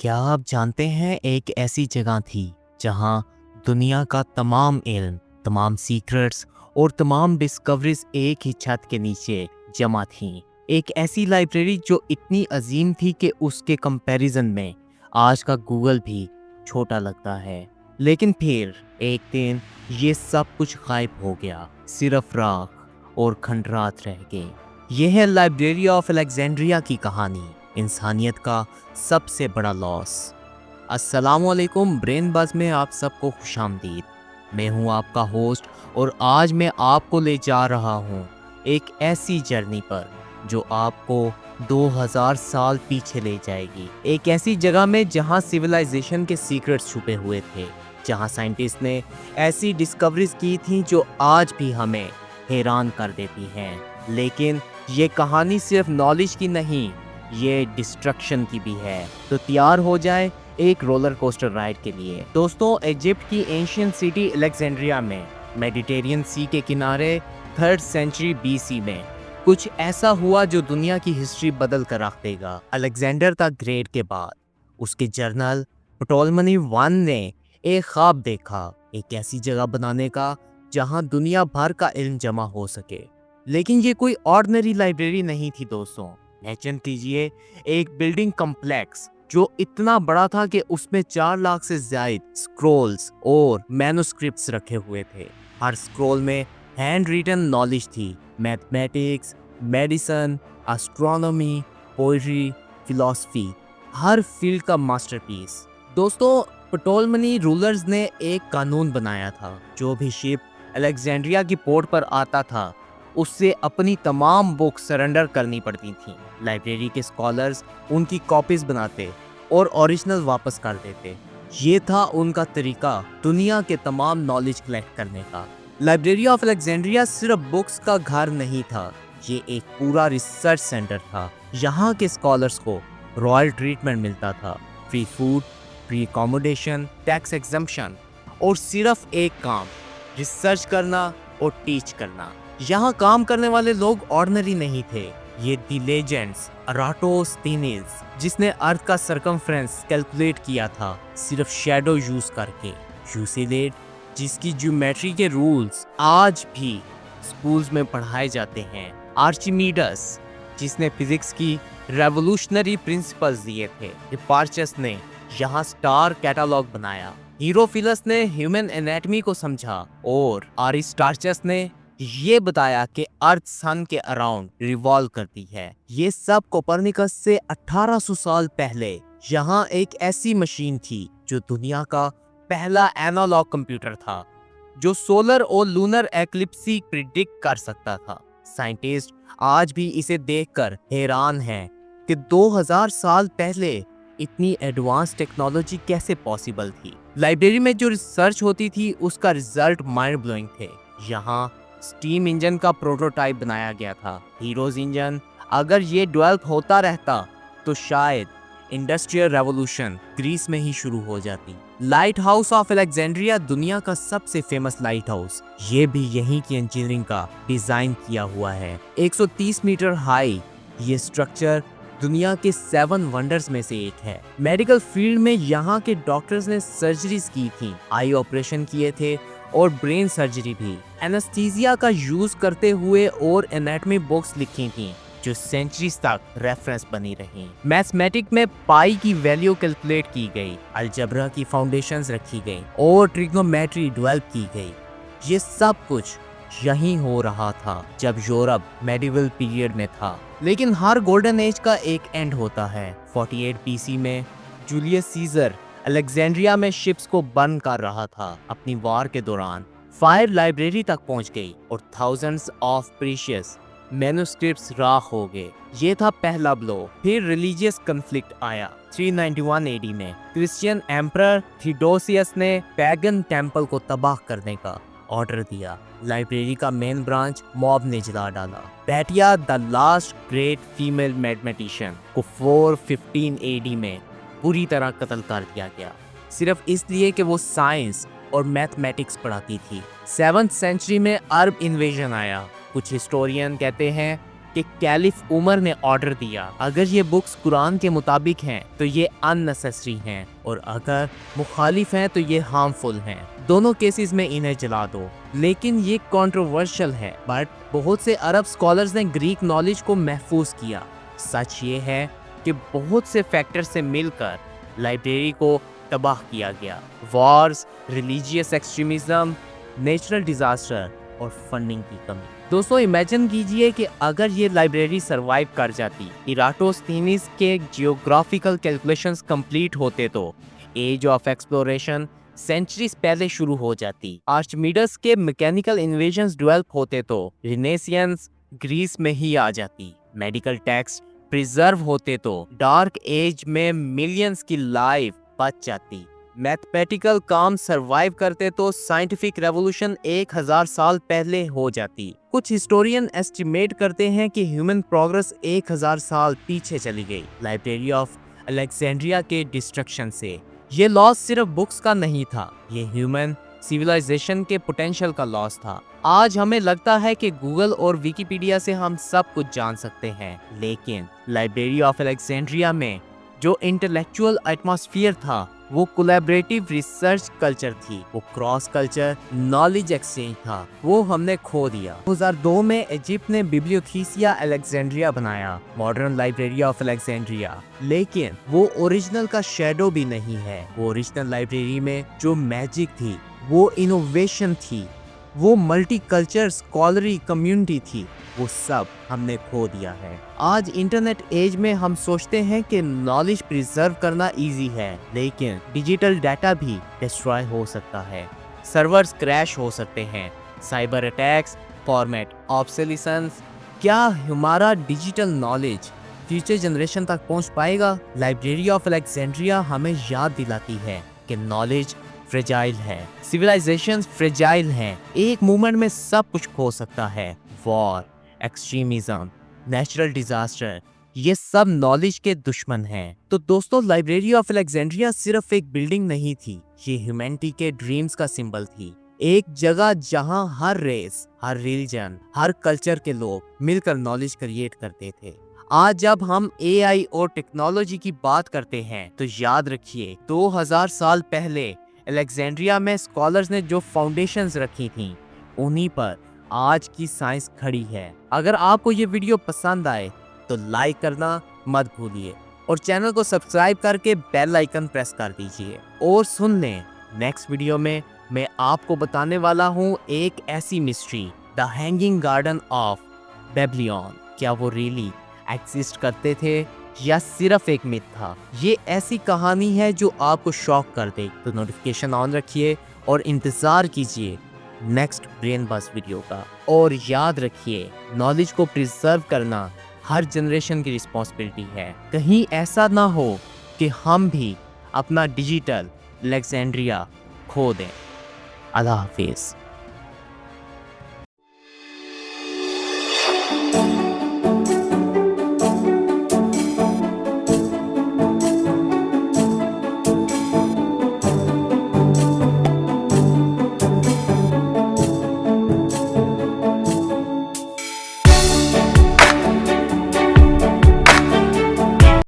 क्या आप जानते हैं एक ऐसी जगह थी जहां दुनिया का तमाम इल्म, तमाम सीक्रेट्स और तमाम डिस्कवरीज एक ही छत के नीचे जमा थीं। एक ऐसी लाइब्रेरी जो इतनी अजीम थी कि उसके कंपैरिजन में आज का गूगल भी छोटा लगता है। लेकिन फिर एक दिन ये सब कुछ गायब हो गया, सिर्फ राख और खंडरात रह गए। यह है लाइब्रेरी ऑफ अलेक्जेंड्रिया की कहानी, इंसानियत का सबसे बड़ा लॉस। अस्सलामुअलैकुम, ब्रेन बज़ में आप सबको खुशामदीद। मैं हूं आपका होस्ट और आज मैं आपको ले जा रहा हूं एक ऐसी जर्नी पर जो आपको 2000 साल पीछे ले जाएगी। एक ऐसी जगह में जहां सिविलाइजेशन के सीक्रेट्स छुपे हुए थे, जहां साइंटिस्ट ने ऐसी डिस्कवरीज की थी जो आज भी हमें हैरान कर देती हैं। लेकिन ये कहानी सिर्फ नॉलेज की नहीं, ये डिस्ट्रक्शन की भी है। तो तैयार हो जाए एक रोलर कोस्टर राइड के लिए। दोस्तों, इजिप्ट की एंशियंट सिटी अलेक्जेंड्रिया में मेडिटेरियन सी के किनारे 3rd सेंचुरी BC में कुछ ऐसा हुआ जो दुनिया की हिस्ट्री बदल कर रख देगा। अलेक्जेंडर द ग्रेट के बाद उसके जनरल टोलमनी वन ने एक ख्वाब देखा, एक ऐसी जगह बनाने का जहां दुनिया भर का इल्म जमा हो सके। लेकिन ये कोई ऑर्डिनरी लाइब्रेरी नहीं थी दोस्तों। इमेजिन कीजिए एक बिल्डिंग कॉम्प्लेक्स जो इतना बड़ा था कि उसमें 4 लाख से ज्यादा स्क्रोल्स और मैन्युस्क्रिप्ट्स रखे हुए थे। हर स्क्रोल में हैंड रिटन नॉलेज थी, mathematics, medicine, astronomy, poetry, philosophy, हर फील्ड का मास्टरपीस। दोस्तों, पटोलमनी रूलर्स ने एक कानून बनाया था, जो भी शिप अलेक्जेंड्रिया की पोर्ट पर आता था उससे अपनी तमाम बुक्स सरेंडर करनी पड़ती थीं। लाइब्रेरी के स्कॉलर्स उनकी कॉपीज बनाते और ओरिजिनल वापस कर देते। ये था उनका तरीका दुनिया के तमाम नॉलेज कलेक्ट करने का। लाइब्रेरी ऑफ अलेक्जेंड्रिया सिर्फ बुक्स का घर नहीं था, ये एक पूरा रिसर्च सेंटर था। यहाँ के स्कॉलर्स को रॉयल ट्रीटमेंट मिलता था, free food, free accommodation, tax exemption और सिर्फ एक काम, रिसर्च करना और टीच करना। यहाँ काम करने वाले लोग ऑर्डिनरी नहीं थे, ये दी लेजेंड्स अराटोस्थेनीज, जिसने अर्थ का सरकमफ्रेंस कैलकुलेट किया था सिर्फ शैडो यूज करके, यूसिलेट, जिसकी ज्योमेट्री के रूल्स आज भी स्कूल्स में पढ़ाए जाते हैं, आर्चिमीडस, जिसने फिजिक्स की रेवोल्यूशनरी प्रिंसिपल्स दिए थे, हिप्पार्चस ने यहाँ स्टार कैटालॉग बनाया, हीरोफिलस ने ह्यूमन एनाटॉमी को समझा और अरिस्टार्चस ने ये बताया कि अर्थ सन के अराउंड रिवॉल्व करती है। ये सब कोपरनिकस से 1800 साल पहले यहाँ एक ऐसी मशीन थी जो दुनिया का पहला एनालॉग कंप्यूटर था, जो सोलर और लूनर एक्लिप्सी प्रिडिक्ट कर सकता था। साइंटिस्ट आज भी इसे देखकर हैरान हैं कि 2000 साल पहले इतनी एडवांस टेक्नोलॉजी कैसे पॉसिबल थी। लाइब्रेरी में जो रिसर्च होती थी उसका रिजल्ट माइंड ब्लोइंग थे। यहाँ स्टीम इंजन का प्रोटोटाइप बनाया गया था, हीरोज इंजन। अगर ये डेवलप होता रहता तो शायद इंडस्ट्रियल रेवोल्यूशन ग्रीस में ही शुरू हो जाती। लाइट हाउस ऑफ अलेक्जेंड्रिया दुनिया का सबसे फेमस लाइट हाउस, ये भी यहीं की इंजीनियरिंग का डिजाइन किया हुआ है। 130 मीटर हाई ये स्ट्रक्चर दुनिया के 7 वंडर्स में से एक है। मेडिकल फील्ड में यहाँ के डॉक्टर्स ने सर्जरीज की थी, आई ऑपरेशन किए थे और ब्रेन सर्जरी भी, एनेस्थीसिया का यूज करते हुए और एनाटॉमी बुक्स लिखी थी जो सेंचुरीज तक रेफरेंस बनी रही। मैथमेटिक्स में पाई की वैल्यू कैलकुलेट की गई, अलजेब्रा की फाउंडेशंस रखी गई और ट्रिग्नोमेट्री डेवलप की गई। ये सब कुछ यहीं हो रहा था जब यूरोप मेडिवल पीरियड में था। लेकिन हर गोल्डन एज का एक एंड होता है। 48 BC में जूलियस सीजर अलेक्जेंड्रिया में शिप्स को बर्न कर रहा था। अपनी वार के दौरान फायर लाइब्रेरी तक पहुंच गई और थाउजेंड्स ऑफ प्रीशियस मैन्युस्क्रिप्ट्स राख हो गए। ये था पहला ब्लो। फिर रिलीजियस कन्फ्लिक्ट आया। 391 AD में क्रिश्चियन एम्परर थियोडोसियस ने पैगन टेम्पल को तबाह करने का ऑर्डर दिया। लाइब्रेरी का मेन ब्रांच मॉब ने जला डाला। Hypatia the last great female mathematician को 415 AD में पूरी तरह कत्ल कर दिया गया, सिर्फ इसलिए कि वो साइंस और मैथमेटिक्स पढ़ाती थी। 7th सेंचुरी में अरब इन्वेजन आया। कुछ हिस्टोरियन कहते हैं कि कैलिफ उमर ने ऑर्डर दिया, अगर ये बुक्स कुरान के मुताबिक हैं तो ये अननेसेसरी हैं, और अगर मुखालिफ हैं तो ये हार्मफुल हैं। दोनों केसेस में इन्हें जला दो। लेकिन ये कंट्रोवर्शियल है, बट बहुत से अरब स्कॉलर्स ने ग्रीक नॉलेज को महफूज किया। सच ये है कि बहुत से फैक्टर से मिलकर लाइब्रेरी को तबाह किया गया। Wars, religious extremism, natural disaster और फंडिंग की कमी। दोस्तों इमेजिन कीजिए कि अगर ये लाइब्रेरी सरवाइव कर जाती, इराटोस्थेनीज के जियोग्राफिकल कैलकुलेशंस कंप्लीट होते तो एज ऑफ एक्सप्लोरेशन सेंचुरीज पहले शुरू हो जाती, आर्चिमीडस के मैकेनिकल इन्वेजन्स डेवलप होते तो रिनेसेंस ग्रीस में ही आ जाती, मेडिकल टेक्स्ट प्रिजर्व होते तो डार्क एज में मिलियंस की लाइफ बच जाती, मैथमेटिकल काम सरवाइव करते तो साइंटिफिक रेवोल्यूशन 1000 साल पहले हो जाती। कुछ हिस्टोरियन एस्टिमेट करते हैं कि ह्यूमन प्रोग्रेस 1000 साल पीछे चली गई लाइब्रेरी ऑफ अलेक्जेंड्रिया के डिस्ट्रक्शन से। ये लॉस सिर्फ बुक्स का नहीं था, ये ह्यूमन सिविलाइजेशन के पोटेंशियल का लॉस था। आज हमें लगता है कि गूगल और विकिपीडिया से हम सब कुछ जान सकते हैं, लेकिन लाइब्रेरी ऑफ अलेक्जेंड्रिया में जो इंटेलेक्चुअल एटमॉस्फेयर था वो कोलैबोरेटिव रिसर्च कल्चर थी, वो क्रॉस कल्चर नॉलेज एक्सचेंज था, वो हमने खो दिया। 2002 में इजिप्ट ने बिब्लियोथीसिया अलेक्जेंड्रिया बनाया, मॉडर्न लाइब्रेरी ऑफ अलेक्जेंड्रिया, लेकिन वो ओरिजिनल का शेडो भी नहीं है। वो ओरिजिनल लाइब्रेरी में जो मैजिक थी, वो इनोवेशन थी, वो मल्टी कल्चर स्कॉलरी कम्युनिटी थी, वो सब हमने खो दिया है। आज इंटरनेट एज में हम सोचते हैं कि नॉलेज प्रिजर्व करना इजी है, लेकिन डिजिटल डाटा भी डिस्ट्रॉय हो सकता है, सर्वर्स क्रैश हो सकते हैं, साइबर अटैक्स, फॉर्मेट ऑब्सोलिसेंस। क्या हमारा डिजिटल नॉलेज फ्यूचर जनरेशन तक पहुंच पाएगा? लाइब्रेरी ऑफ अलेक्जेंड्रिया हमें याद दिलाती है कि नॉलेज फ्रेजाइल है, सिविलाइजेशंस फ्रेजाइल हैं, एक मूवमेंट में सब कुछ खो सकता है। वॉर, एक्सट्रीमिज्म, नेचुरल डिजास्टर, ये सब नॉलेज के दुश्मन हैं। तो दोस्तों लाइब्रेरी ऑफ अलेक्जेंड्रिया सिर्फ एक बिल्डिंग नहीं थी, ये ह्यूमैनिटी के ड्रीम्स का सिंबल थी। एक जगह जहां हर रेस, हर रिलीजन, हर कल्चर के लोग मिलकर नॉलेज क्रिएट करते थे। आज जब हम AI और टेक्नोलॉजी की बात करते हैं तो याद रखिए 2000 साल पहले अलेक्जेंड्रिया में स्कॉलर्स ने जो फाउंडेशंस रखी थीं, उन्हीं पर आज की साइंस खड़ी है। अगर आपको ये वीडियो पसंद आए तो लाइक करना मत भूलिए और चैनल को सब्सक्राइब करके बेल आइकन प्रेस कर दीजिए। और सुन लें, नेक्स्ट वीडियो में मैं आपको बताने वाला हूँ एक ऐसी mystery, the hanging garden of Babylon. क्या वो रियली एग्जिस्ट करते थे या सिर्फ एक मिथ था? ये ऐसी कहानी है जो आपको शॉक कर दे। तो नोटिफिकेशन ऑन रखिए और इंतज़ार कीजिए नेक्स्ट ब्रेन बस वीडियो का। और याद रखिए, नॉलेज को प्रिजर्व करना हर जनरेशन की रिस्पॉन्सिबिलिटी है। कहीं ऐसा ना हो कि हम भी अपना डिजिटल अलेक्जेंड्रिया खो दें। अल्लाह हाफिज़।